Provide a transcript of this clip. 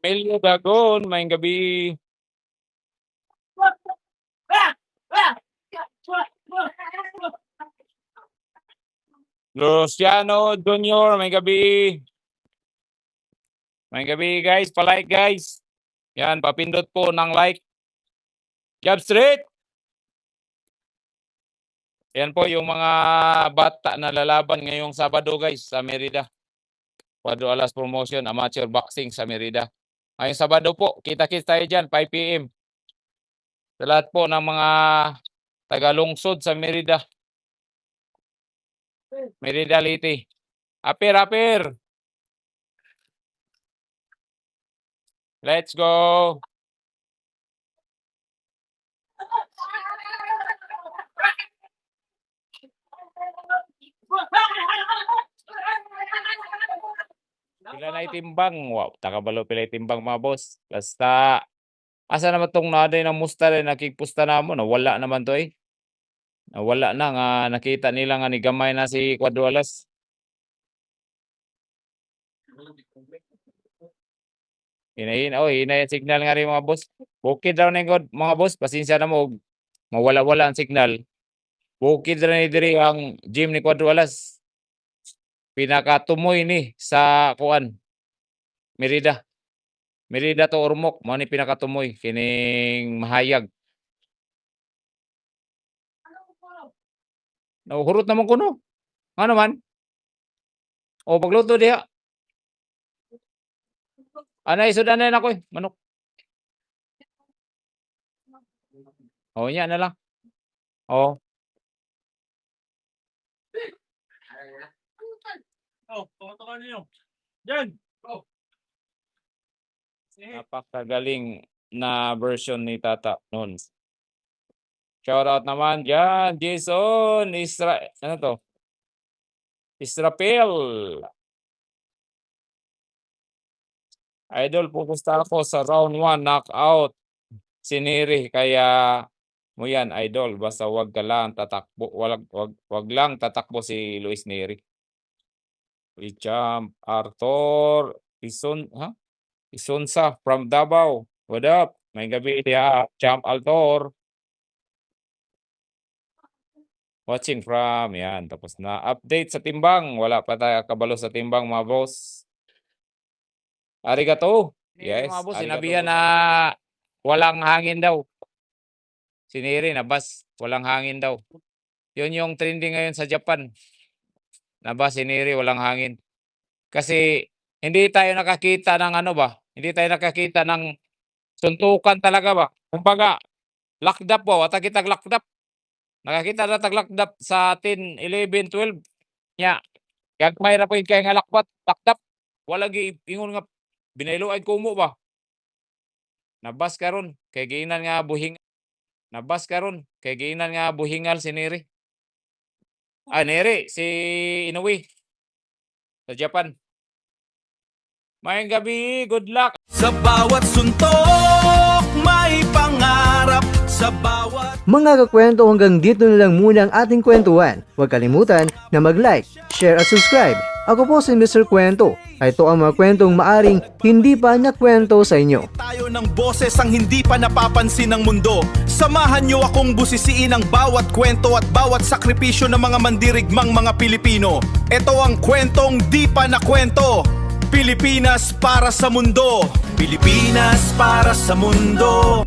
Melio Dagon, maayong gabi. Luciano Junior, maayong gabi. Maayong gabi guys, pa-like guys. Yan, papindot po ng like. Job Street! Yan po yung mga bata na lalaban ngayong Sabado guys sa Merida. Cuadro Alas Promotion, Amateur Boxing sa Merida. Ngayong Sabado po, kita-kits tayo dyan, 5 PM. Sa lahat po ng mga tagalungsod sa Merida. Merida Liti. Apir! Let's go! Pila na itimbang. Wow, takabalo pila itimbang mga boss. Basta, asa naman tong naday ng musta rin nakikpusta na mo. Nawala naman to eh. Nawala na nga nakita nila nga ni gamay na si Cuadro Alas. Hinay signal nga rin mga boss. Bukid daw na yung mga boss. Pasensya na mo. Mawala-wala ang signal. Bukid na ni diri ang gym ni Cuadro Alas. Pinakatumoy ni sa kuan. Merida. Merida to Ormoc. Mo ni pinakatumoy. Kining mahayag. Hurot naman kuno. Ano man? O pagluto diha. Anay sudan na ako eh. Manok. O nya na lang. O. Tumato niyo. Diyan. Napakagaling na version ni Tata noon. Shoutout naman dyan, Jason, ano to? Israel. Idol, pupusta ako sa round 1 knockout. Siniri, kaya mo yan, idol. Basta wag ka lang tatakbo. Wag lang tatakbo si Luis Neri. Champ Arthur Isonsa from Davao. What up? May gabi dia, Champ Arthur. Watching from, yan. Tapos na update sa timbang. Wala pa tayo kabalo sa timbang mga boss. Arigato. Yes, mga boss, sinabihan na walang hangin daw. Siniri na bas, walang hangin daw. Yun yung trending ngayon sa Japan. Na bas, siniri, walang hangin. Kasi hindi tayo nakakita ng ano ba? Hindi tayo nakakita ng suntukan talaga ba? Kumbaga, lakdap po, at kita lakdap. Nakakita na taglakdap sa 10, 11, 12. Nya. Kaya may ra po kay nga lakdap. Wala gi ingon nga binayloan ko mo ba? Nabas karon kay giinan nga buhing. Nabas karon kay giinan nga buhingal si Neri. Neri si Inoue sa Japan. Mayang gabi, good luck. Sa bawat suntok may pangarap. Sa bawat Mga kakwento, hanggang dito na lang muna ang ating kwentuhan. Huwag kalimutan na mag-like, share at subscribe. Ako po si Mr. Kwento. Ito ang mga kwentong maaring hindi pa nakwento sa inyo. tayo ng boses ang hindi pa napapansin ng mundo. Samahan niyo akong busisiin ang bawat kwento at bawat sakripisyo ng mga mandirigmang mga Pilipino. Ito ang kwentong di pa nakwento. Pilipinas para sa mundo. Pilipinas para sa mundo.